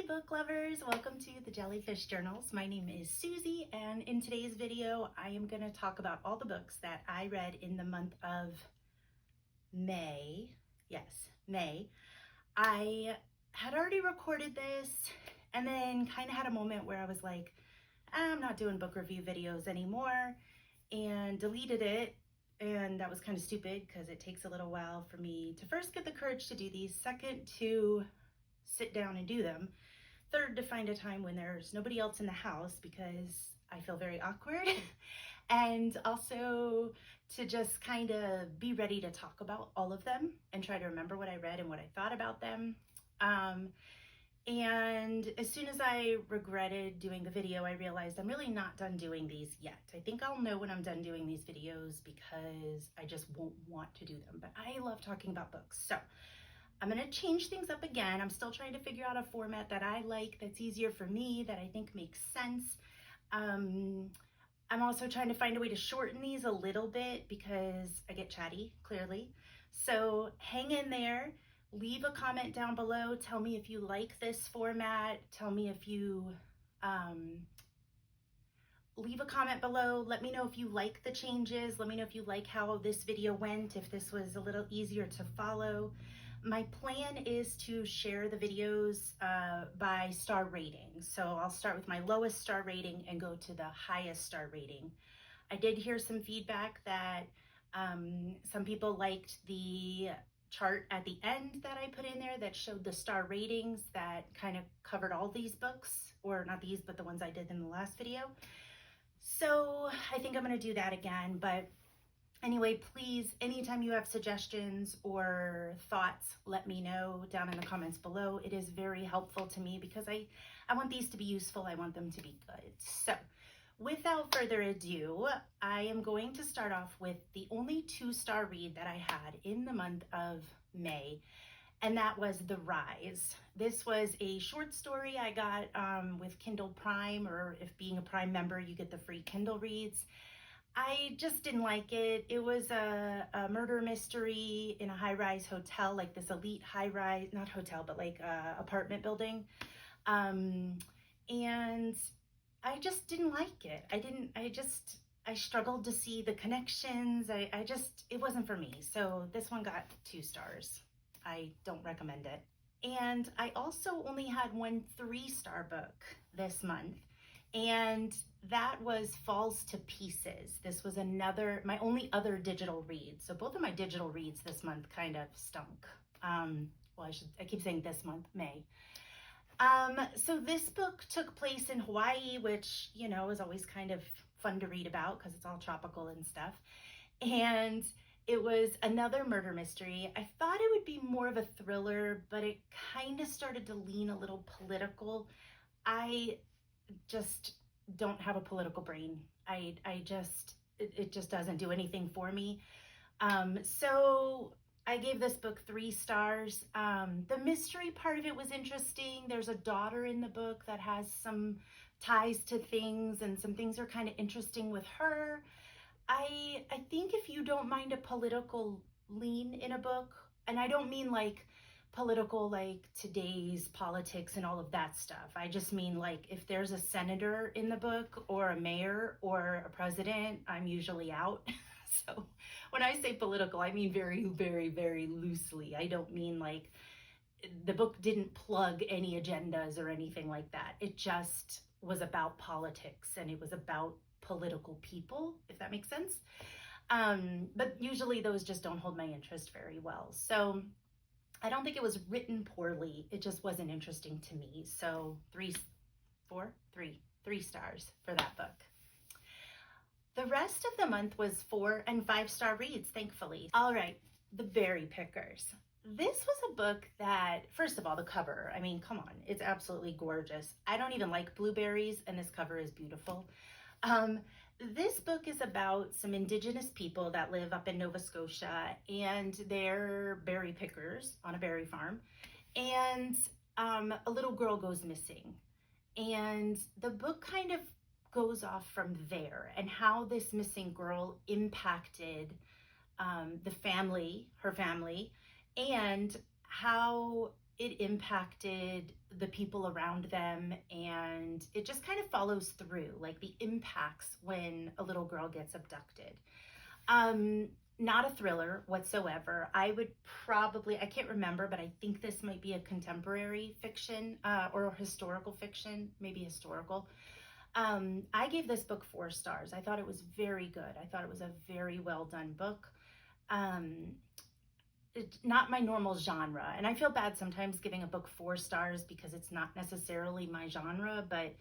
book lovers, welcome to the Jellyfish Journals. My name is Susie, and in today's video I am going to talk about all the books that I read in the month of May. Yes, May. I had already recorded this and then kind of had a moment where I was like, I'm not doing book review videos anymore, and deleted it. And that was kind of stupid because it takes a little while for me to first get the courage to do these, second to sit down and do them, third to find a time when there's nobody else in the house because I feel very awkward, and also to just kind of be ready to talk about all of them and try to remember what I read and what I thought about them. And as soon as I regretted doing the video, I realized I'm really not done doing these yet. I think I'll know when I'm done doing these videos because I just won't want to do them, but I love talking about books. So I'm going to change things up again. I'm still trying to figure out a format that I like, that's easier for me, that I think makes sense. I'm also trying to find a way to shorten these a little bit because I get chatty, clearly. So hang in there. Leave a comment down below. Tell me if you like this format. Tell me if you, leave a comment below. Let me know if you like the changes. Let me know if you like how this video went, if this was a little easier to follow. My plan is to share the videos by star rating. So I'll start with my lowest star rating and go to the highest star rating. I did hear some feedback that some people liked the chart at the end that I put in there that showed the star ratings that kind of covered all these books, or not these, but the ones I did in the last video. So I think I'm going to do that again. But anyway, please, anytime you have suggestions or thoughts, let me know down in the comments below. It is very helpful to me because I want these to be useful. I want them to be good. So without further ado, I am going to start off with the only 2-star read that I had in the month of May, and that was The Rise. This was a short story I got with Kindle Prime, or if being a Prime member, you get the free Kindle reads. I just didn't like it. It was a murder mystery in a high-rise hotel, like this elite high-rise, not hotel, but like apartment building. And I just didn't like it. I struggled to see the connections. It wasn't for me. So this one got 2 stars. I don't recommend it. And I also only had one 3-star book this month, and that was Falls to Pieces. This was my only other digital read. So both of my digital reads this month kind of stunk. Well, I keep saying this month, May. So this book took place in Hawaii, which, you know, is always kind of fun to read about because it's all tropical and stuff. And it was another murder mystery. I thought it would be more of a thriller, but it kind of started to lean a little political. I just don't have a political brain. It just doesn't do anything for me. So I gave this book 3 stars. The mystery part of it was interesting. There's a daughter in the book that has some ties to things, and some things are kind of interesting with her. I think if you don't mind a political lean in a book, and I don't mean like political like today's politics and all of that stuff. I just mean like if there's a senator in the book or a mayor or a president, I'm usually out. So when I say political, I mean very, very, very loosely. I don't mean like the book didn't plug any agendas or anything like that. It just was about politics, and it was about political people, if that makes sense. But usually those just don't hold my interest very well. So I don't think it was written poorly. It just wasn't interesting to me. So 3 stars for that book. The rest of the month was 4 and 5-star reads, thankfully. All right, The Berry Pickers. This was a book that, first of all, the cover, I mean, come on, it's absolutely gorgeous. I don't even like blueberries, and this cover is beautiful. This book is about some indigenous people that live up in Nova Scotia, and they're berry pickers on a berry farm, and a little girl goes missing. And the book kind of goes off from there, and how this missing girl impacted her family, and how it impacted the people around them, and it just kind of follows through, like the impacts when a little girl gets abducted. Not a thriller whatsoever. I would probably, I can't remember, but I think this might be a contemporary fiction or historical fiction, maybe historical. I gave this book 4 stars. I thought it was very good. I thought it was a very well done book. It's not my normal genre, and I feel bad sometimes giving a book 4 stars because it's not necessarily my genre, but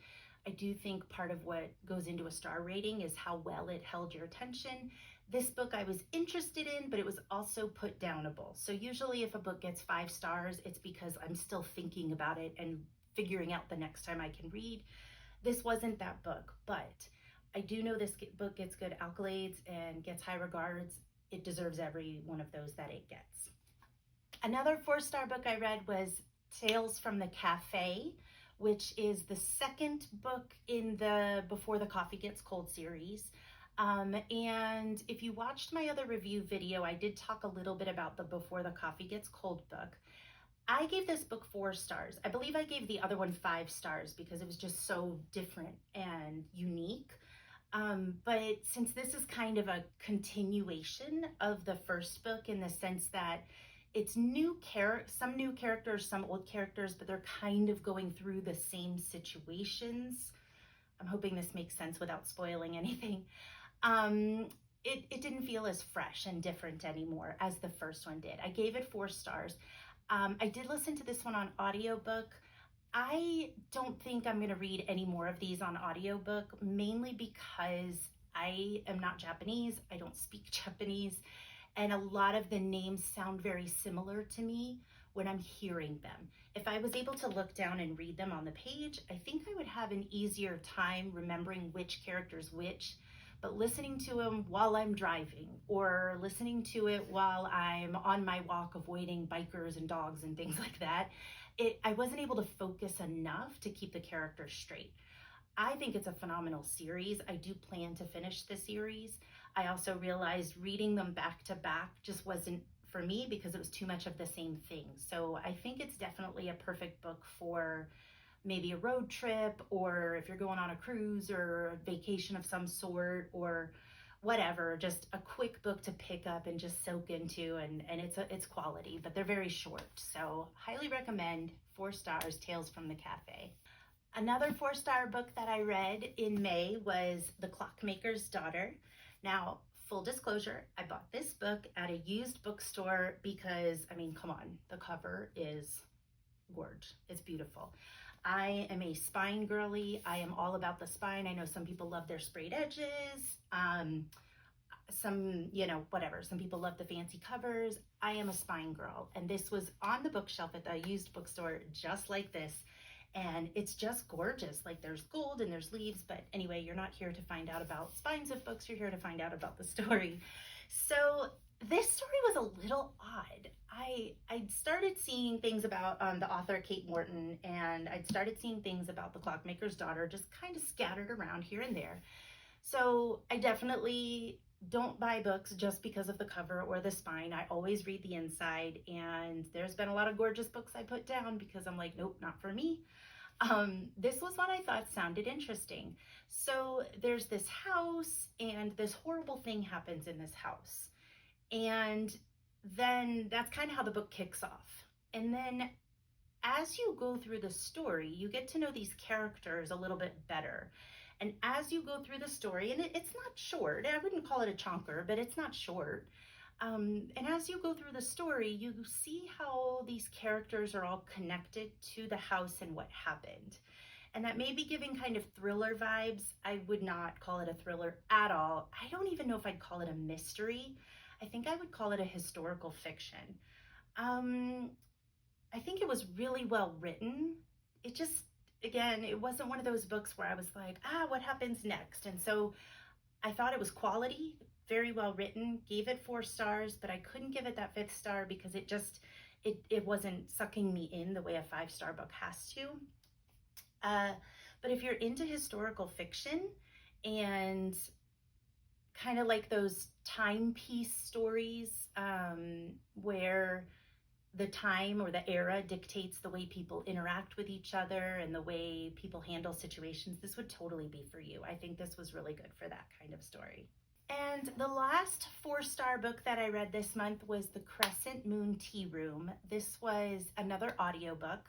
I do think part of what goes into a star rating is how well it held your attention. This book I was interested in, but it was also put downable. So usually if a book gets 5 stars, it's because I'm still thinking about it and figuring out the next time I can read. This wasn't that book, but I do know this book gets good accolades and gets high regards. It deserves every one of those that it gets. Another 4-star book I read was Tales from the Cafe, which is the second book in the Before the Coffee Gets Cold series. And if you watched my other review video, I did talk a little bit about the Before the Coffee Gets Cold book. I gave this book 4 stars. I believe I gave the other one 5 stars because it was just so different and unique. But since this is kind of a continuation of the first book in the sense that it's some new characters, some old characters, but they're kind of going through the same situations. I'm hoping this makes sense without spoiling anything. It didn't feel as fresh and different anymore as the first one did. I gave it 4 stars. I did listen to this one on audiobook. I don't think I'm going to read any more of these on audiobook, mainly because I am not Japanese. I don't speak Japanese, and a lot of the names sound very similar to me when I'm hearing them. If I was able to look down and read them on the page, I think I would have an easier time remembering which character's which. But listening to them while I'm driving or listening to it while I'm on my walk avoiding bikers and dogs and things like that, I wasn't able to focus enough to keep the characters straight. I think it's a phenomenal series. I do plan to finish the series. I also realized reading them back to back just wasn't for me because it was too much of the same thing. So I think it's definitely a perfect book for maybe a road trip, or if you're going on a cruise or a vacation of some sort, or whatever, just a quick book to pick up and just soak into, and it's quality, but they're very short. So highly recommend. 4 stars, Tales from the Cafe. Another 4-star book that I read in May was The Clockmaker's Daughter. Now, full disclosure, I bought this book at a used bookstore because, I mean, come on, the cover is gorgeous. It's beautiful. I am a spine girly. I am all about the spine. I know some people love their sprayed edges. Some, whatever. Some people love the fancy covers. I am a spine girl. And this was on the bookshelf at the used bookstore, just like this. And it's just gorgeous. Like there's gold and there's leaves. But anyway, you're not here to find out about spines of books. You're here to find out about the story. So this story was a little odd. I'd started seeing things about the author Kate Morton, and I'd started seeing things about The Clockmaker's Daughter just kind of scattered around here and there. So I definitely don't buy books just because of the cover or the spine. I always read the inside, and there's been a lot of gorgeous books I put down because I'm like, nope, not for me. This was one I thought sounded interesting. So there's this house, and this horrible thing happens in this house. And then that's kind of how the book kicks off. And then as you go through the story, you get to know these characters a little bit better. And as you go through the story, and it's not short, I wouldn't call it a chonker, but it's not short. And as you go through the story, you see how these characters are all connected to the house and what happened. And that may be giving kind of thriller vibes. I would not call it a thriller at all. I don't even know if I'd call it a mystery. I think I would call it a historical fiction. I think it was really well written. It just, again, it wasn't one of those books where I was like, what happens next? And so I thought it was quality, very well written, gave it 4 stars, but I couldn't give it that 5th star because it wasn't sucking me in the way a 5-star book has to. But if you're into historical fiction and kind of like those timepiece stories where the time or the era dictates the way people interact with each other and the way people handle situations, this would totally be for you. I think this was really good for that kind of story. And the last 4-star book that I read this month was The Crescent Moon Tea Room. This was another audiobook.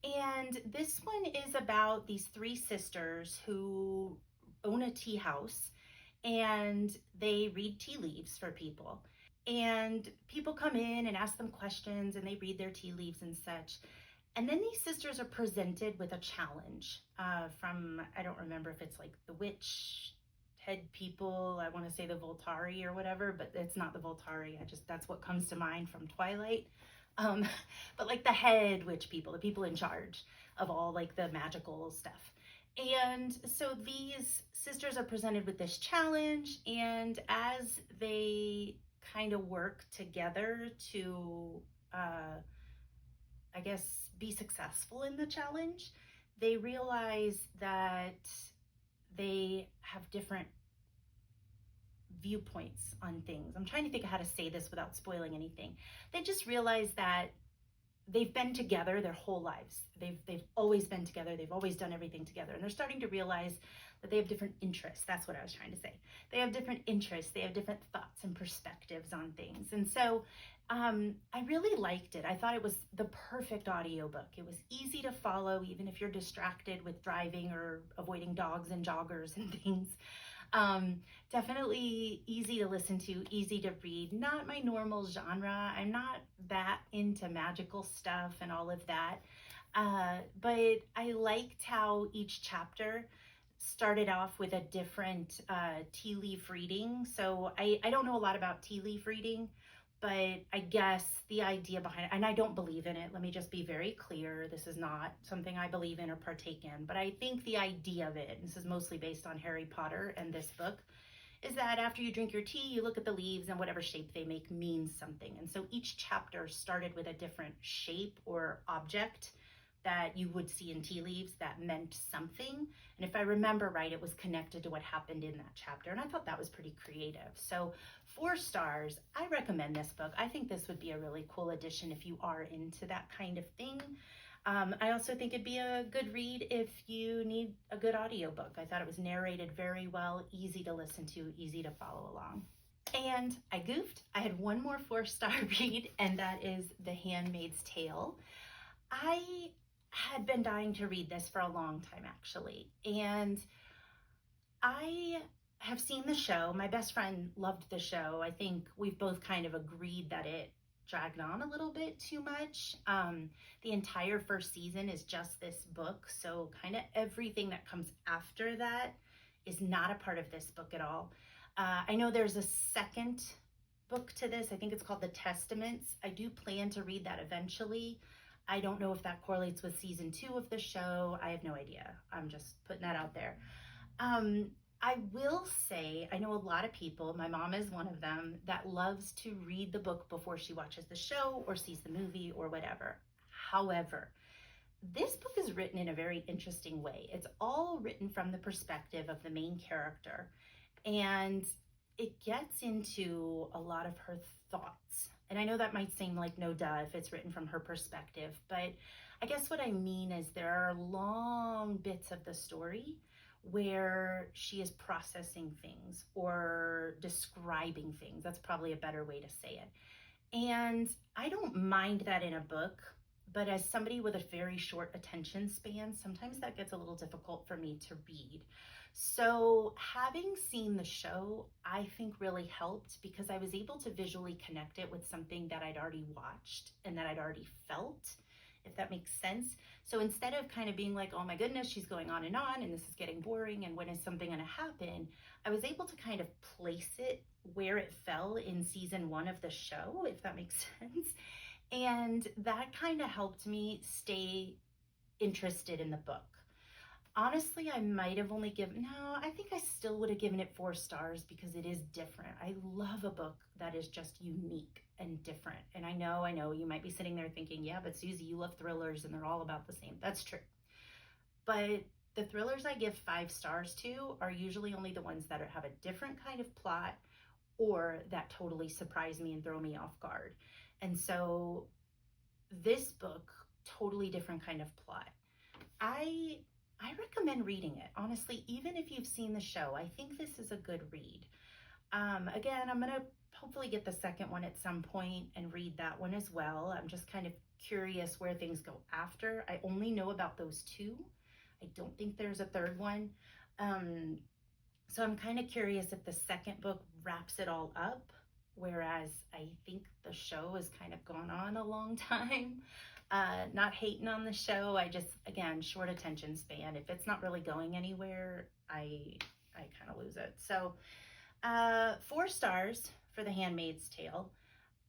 And this one is about these 3 sisters who own a tea house, and they read tea leaves for people. And people come in and ask them questions, and they read their tea leaves and such. And then these sisters are presented with a challenge from, I don't remember if it's like the witch head people, I want to say the Voltari or whatever, but it's not the Voltari. That's what comes to mind from Twilight. But like the head witch people, the people in charge of all like the magical stuff. And so these sisters are presented with this challenge, and as they kind of work together to, I guess, be successful in the challenge, they realize that they have different viewpoints on things. I'm trying to think of how to say this without spoiling anything. They just realize that they've been together their whole lives. They've always been together. They've always done everything together. And they're starting to realize that they have different interests. That's what I was trying to say. They have different interests. They have different thoughts and perspectives on things. And so I really liked it. I thought it was the perfect audiobook. It was easy to follow, even if you're distracted with driving or avoiding dogs and joggers and things. Definitely easy to listen to, easy to read. Not my normal genre. I'm not that into magical stuff and all of that. But I liked how each chapter started off with a different tea leaf reading. So I don't know a lot about tea leaf reading, but I guess the idea behind it, and I don't believe in it, let me just be very clear, this is not something I believe in or partake in, but I think the idea of it, and this is mostly based on Harry Potter and this book, is that after you drink your tea, you look at the leaves and whatever shape they make means something. And so each chapter started with a different shape or object that you would see in tea leaves that meant something. And if I remember right, it was connected to what happened in that chapter. And I thought that was pretty creative. So 4 stars, I recommend this book. I think this would be a really cool addition if you are into that kind of thing. I also think it'd be a good read if you need a good audiobook. I thought it was narrated very well, easy to listen to, easy to follow along. And I goofed. I had one more 4-star read, and that is The Handmaid's Tale. I had been dying to read this for a long time, actually. And I have seen the show. My best friend loved the show. I think we've both kind of agreed that it dragged on a little bit too much. The entire first season is just this book. So kind of everything that comes after that is not a part of this book at all. I know there's a second book to this. I think it's called The Testaments. I do plan to read that eventually. I don't know if that correlates with season 2 of the show. I have no idea. I'm just putting that out there. I will say, I know a lot of people, my mom is one of them, that loves to read the book before she watches the show or sees the movie or whatever. However, this book is written in a very interesting way. It's all written from the perspective of the main character, and it gets into a lot of her thoughts. And I know that might seem like no duh if it's written from her perspective, but I guess what I mean is there are long bits of the story where she is processing things or describing things. That's probably a better way to say it. And I don't mind that in a book, but as somebody with a very short attention span, sometimes that gets a little difficult for me to read. So having seen the show, I think really helped because I was able to visually connect it with something that I'd already watched and that I'd already felt, if that makes sense. So instead of kind of being like, oh my goodness, she's going on and this is getting boring and when is something going to happen, I was able to kind of place it where it fell in season 1 of the show, if that makes sense. And that kind of helped me stay interested in the book. Honestly, I might have only I think I still would have given it 4 stars because it is different. I love a book that is just unique and different. And I know you might be sitting there thinking, yeah, but Susie, you love thrillers and they're all about the same. That's true. But the thrillers I give 5 stars to are usually only the ones that have a different kind of plot or that totally surprise me and throw me off guard. And so this book, totally different kind of plot. I recommend reading it, honestly, even if you've seen the show. I think this is a good read. Again, I'm gonna hopefully get the second one at some point and read that one as well. I'm just kind of curious where things go after. I only know about those two. I don't think there's a third one. So I'm kind of curious if the second book wraps it all up, whereas I think the show has kind of gone on a long time. Not hating on the show, I just, again, short attention span. If it's not really going anywhere, I kind of lose it. So 4 stars for The Handmaid's Tale.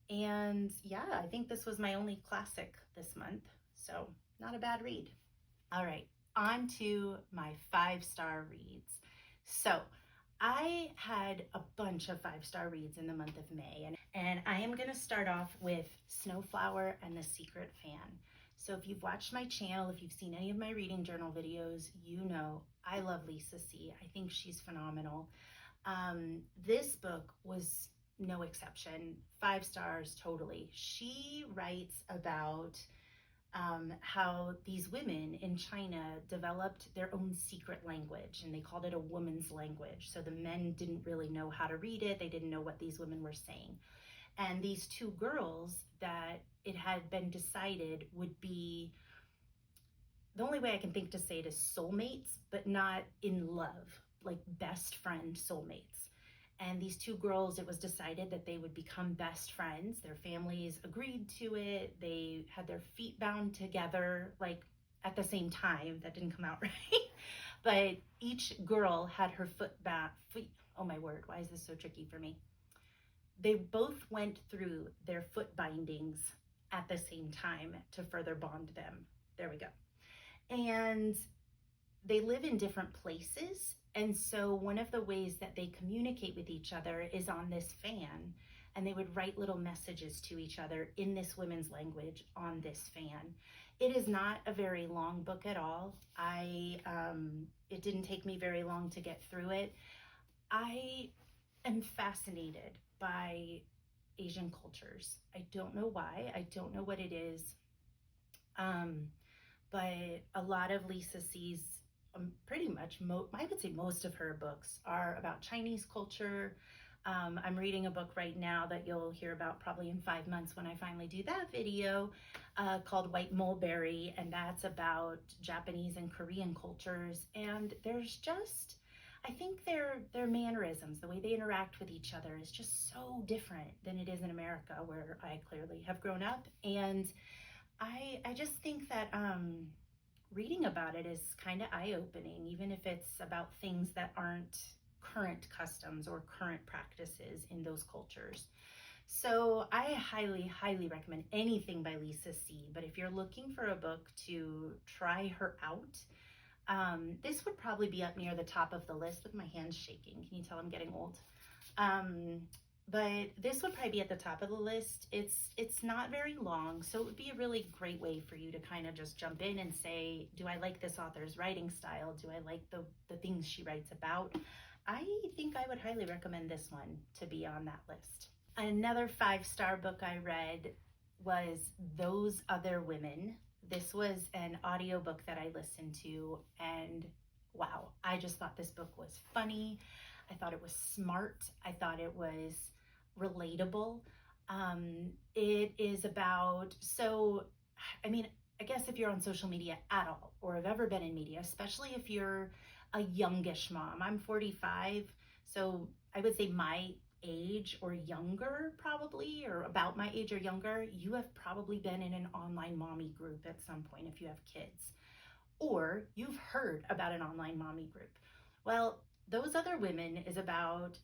And yeah, I think this was my only classic this month, so not a bad read. All right, on to my 5-star reads. So I had a bunch of 5-star reads in the month of May, and I am going to start off with Snowflower and the Secret Fan. So if you've watched my channel, if you've seen any of my reading journal videos, you know I love Lisa C. I think she's phenomenal. This book was no exception. 5 stars totally. She writes about how these women in China developed their own secret language, and they called it a woman's language. So the men didn't really know how to read it. They didn't know what these women were saying. And these 2 girls that it had been decided would be, the only way I can think to say it is soulmates, but not in love, like best friend soulmates. And these 2 girls, it was decided that they would become best friends. Their families agreed to it. They had their feet bound together, like at the same time. That didn't come out right. But each girl had her feet. Oh my word, why is this so tricky for me? They both went through their foot bindings at the same time to further bond them. There we go. And they live in different places. And so one of the ways that they communicate with each other is on this fan, and they would write little messages to each other in this women's language on this fan. It is not a very long book at all. It didn't take me very long to get through it. I am fascinated by Asian cultures. I don't know why. I don't know what it is. But a lot of Lisa C's pretty much, I would say most of her books are about Chinese culture. I'm reading a book right now that you'll hear about probably in 5 months when I finally do that video, called White Mulberry, and that's about Japanese and Korean cultures. And there's just, I think their mannerisms, the way they interact with each other is just so different than it is in America, where I clearly have grown up. And I just think that reading about it is kind of eye-opening, even if it's about things that aren't current customs or current practices in those cultures. So I highly, highly recommend anything by Lisa C. But if you're looking for a book to try her out, this would probably be up near the top of the list. With my hands shaking, can you tell I'm getting old? But this would probably be at the top of the list. It's not very long, so it would be a really great way for you to kind of just jump in and say, do I like this author's writing style? Do I like the things she writes about? I think I would highly recommend this one to be on that list. Another 5-star book I read was Those Other Women. This was an audiobook that I listened to, and wow, I just thought this book was funny. I thought it was smart. I thought it was relatable. It is about, I guess if you're on social media at all, or have ever been in media, especially if you're a youngish mom. I'm 45, so I would say my age or younger, probably, or about my age or younger, you have probably been in an online mommy group at some point if you have kids, or you've heard about an online mommy group. Well, Those Other Women is about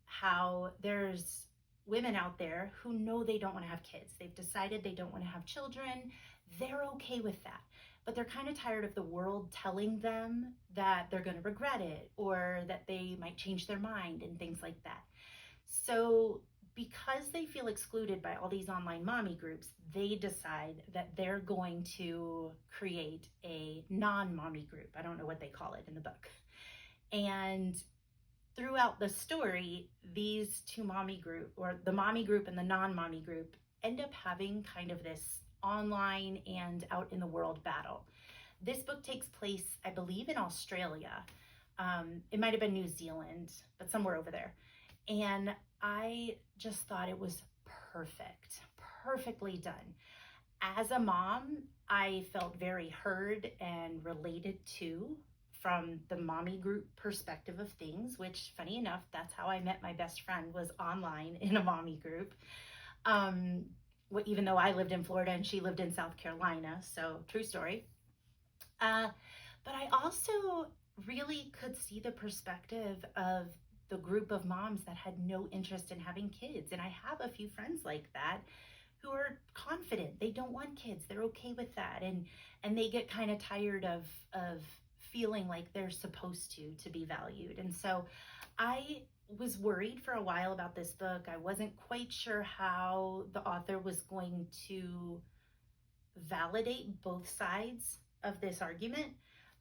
how there's women out there who know they don't want to have kids. They've decided they don't want to have children. They're okay with that, but they're kind of tired of the world telling them that they're going to regret it or that they might change their mind and things like that. So because they feel excluded by all these online mommy groups, they decide that they're going to create a non-mommy group. I don't know what they call it in the book. And throughout the story, these two mommy group, or the mommy group and the non-mommy group, end up having kind of this online and out in the world battle. This book takes place, I believe, in Australia. It might have been New Zealand, but somewhere over there. And I just thought it was perfectly done. As a mom, I felt very heard and related to from the mommy group perspective of things, which, funny enough, that's how I met my best friend, was online in a mommy group. Even though I lived in Florida and she lived in South Carolina, so true story. But I also really could see the perspective of the group of moms that had no interest in having kids. And I have a few friends like that who are confident. They don't want kids. They're okay with that. And they get kind of tired of feeling like they're supposed to be valued. And so I was worried for a while about this book. I wasn't quite sure how the author was going to validate both sides of this argument.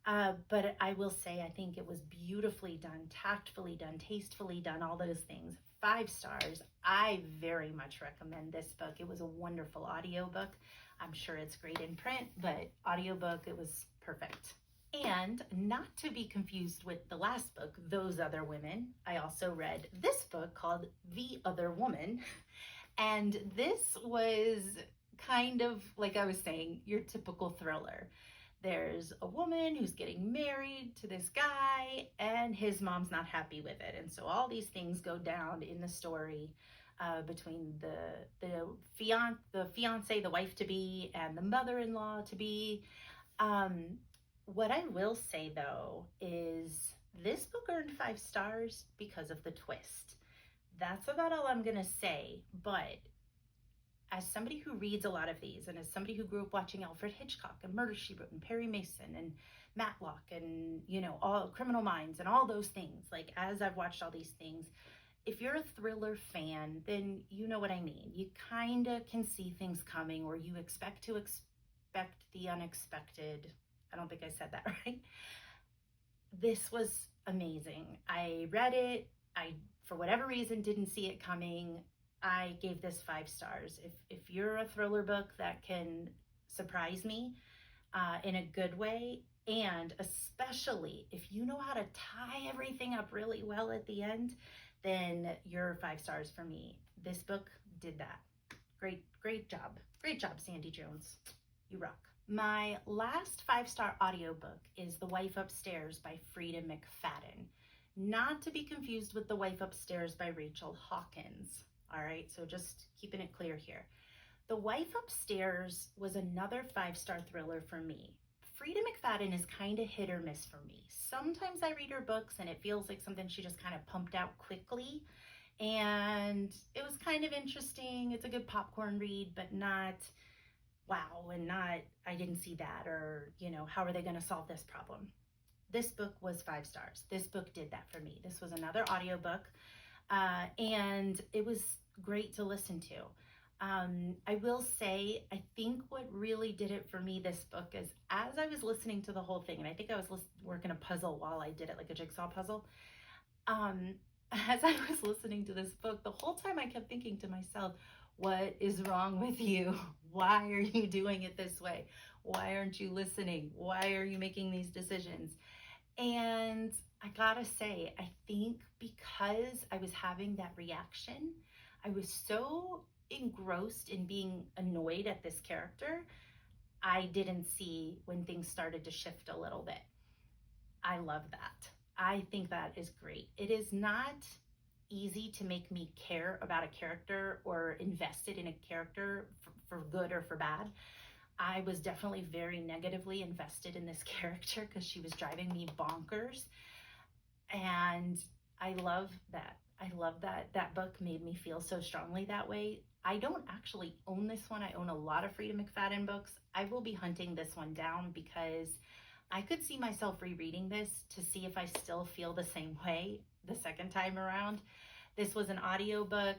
But I will say, I think it was beautifully done, tactfully done, tastefully done, all those things. 5 stars. I very much recommend this book. It was a wonderful audiobook. I'm sure it's great in print, but audiobook, it was perfect. And not to be confused with the last book, Those Other Women, I also read this book called The Other Woman. And this was kind of, like I was saying, your typical thriller. There's a woman who's getting married to this guy and his mom's not happy with it. And so all these things go down in the story between the fiance, the wife to be, and the mother-in-law to be. What I will say though is this book earned 5 stars because of the twist. That's about all I'm gonna say, but as somebody who reads a lot of these, and as somebody who grew up watching Alfred Hitchcock and Murder, She Wrote and Perry Mason and Matlock and, all Criminal Minds and all those things, like as I've watched all these things, if you're a thriller fan, then you know what I mean. You kind of can see things coming, or you expect the unexpected. I don't think I said that right. This was amazing. I read it. I, for whatever reason, didn't see it coming. I gave this 5 stars. If you're a thriller book that can surprise me in a good way, and especially if you know how to tie everything up really well at the end, then you're 5 stars for me. This book did that. Great job. Great job, Sandy Jones. You rock. My last 5-star audiobook is The Wife Upstairs by Frida McFadden. Not to be confused with The Wife Upstairs by Rachel Hawkins. All right, so just keeping it clear here. The Wife Upstairs was another 5-star thriller for me. Frida McFadden is kind of hit or miss for me. Sometimes I read her books and it feels like something she just kind of pumped out quickly. And it was kind of interesting. It's a good popcorn read, but not wow, and not I didn't see that, or how are they going to solve this problem? This book was 5 stars. This book did that for me. This was another audiobook. And it was great to listen to. I will say, I think what really did it for me, this book, is as I was listening to the whole thing, and I think I was working a puzzle while I did it, like a jigsaw puzzle. As I was listening to this book, the whole time I kept thinking to myself, what is wrong with you? Why are you doing it this way? Why aren't you listening? Why are you making these decisions? And I gotta say, I think because I was having that reaction, I was so engrossed in being annoyed at this character, I didn't see when things started to shift a little bit. I love that. I think that is great. It is not easy to make me care about a character or invested in a character for good or for bad. I was definitely very negatively invested in this character because she was driving me bonkers. And I love that. I love that that book made me feel so strongly that way. I don't actually own this one. I own a lot of Frida McFadden books. I will be hunting this one down because I could see myself rereading this to see if I still feel the same way the second time around. This was an audiobook.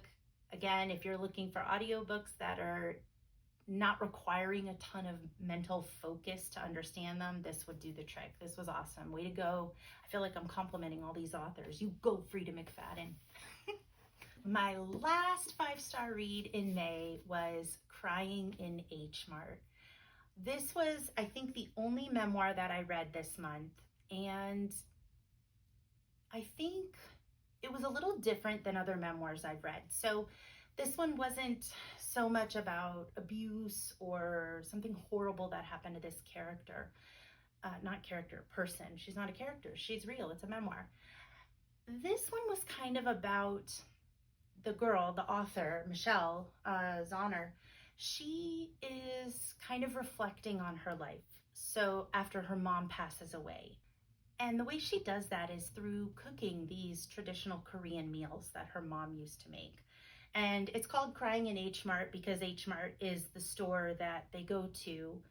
Again, if you're looking for audiobooks that are not requiring a ton of mental focus to understand them, this would do the trick. This was awesome. Way to go. I feel like I'm complimenting all these authors. You go, Frida McFadden. My last 5-star read in May was Crying in H Mart. This was, I think, the only memoir that I read this month, and I think it was a little different than other memoirs I've read. So this one wasn't so much about abuse or something horrible that happened to this character. Person. She's not a character. She's real. It's a memoir. This one was kind of about the girl, the author, Michelle Zahner. She is kind of reflecting on her life. So after her mom passes away. And the way she does that is through cooking these traditional Korean meals that her mom used to make. And it's called Crying in H Mart because H Mart is the store that they go to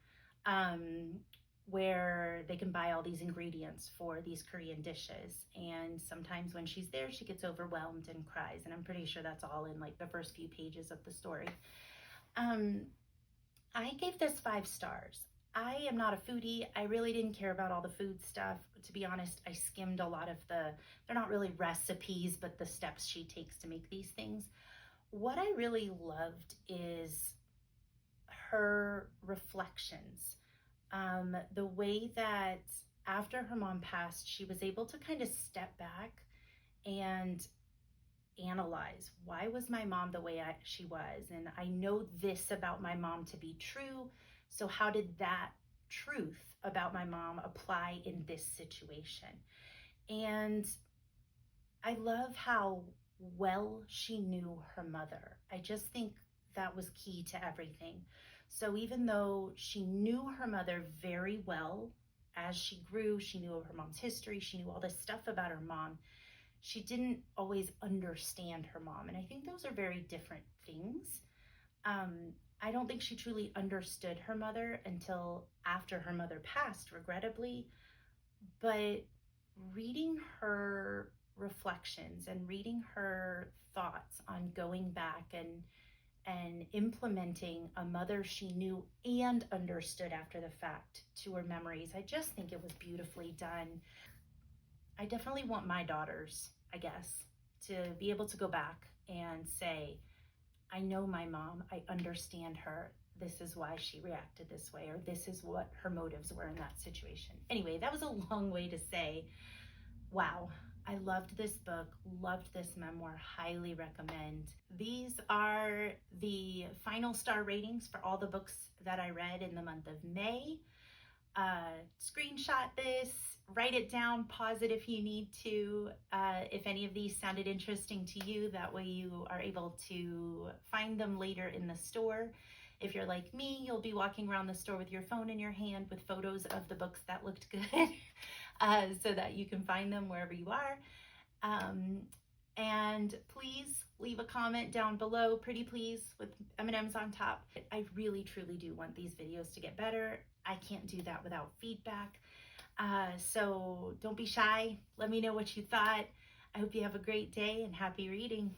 where they can buy all these ingredients for these Korean dishes. And sometimes when she's there, she gets overwhelmed and cries. And I'm pretty sure that's all in like the first few pages of the story. I gave this 5 stars. I am not a foodie. I really didn't care about all the food stuff. To be honest, I skimmed a lot of they're not really recipes, but the steps she takes to make these things. What I really loved is her reflections. The way that after her mom passed, she was able to kind of step back and analyze, why was my mom the way she was? And I know this about my mom to be true. So how did that truth about my mom apply in this situation? And I love how well she knew her mother. I just think that was key to everything. So even though she knew her mother very well, as she grew, she knew her mom's history, she knew all this stuff about her mom, she didn't always understand her mom. And I think those are very different things. I don't think she truly understood her mother until after her mother passed, regrettably. But reading her reflections and reading her thoughts on going back and implementing a mother she knew and understood after the fact to her memories, I just think it was beautifully done. I definitely want my daughters, I guess, to be able to go back and say, I know my mom, I understand her, this is why she reacted this way, or this is what her motives were in that situation. Anyway, that was a long way to say, wow, I loved this book, loved this memoir, highly recommend. These are the final star ratings for all the books that I read in the month of May. Screenshot this, write it down, pause it if you need to, if any of these sounded interesting to you. That way you are able to find them later in the store. If you're like me, you'll be walking around the store with your phone in your hand with photos of the books that looked good so that you can find them wherever you are. And please leave a comment down below, pretty please, with M&Ms on top. I really, truly do want these videos to get better. I can't do that without feedback. So don't be shy. Let me know what you thought. I hope you have a great day and happy reading.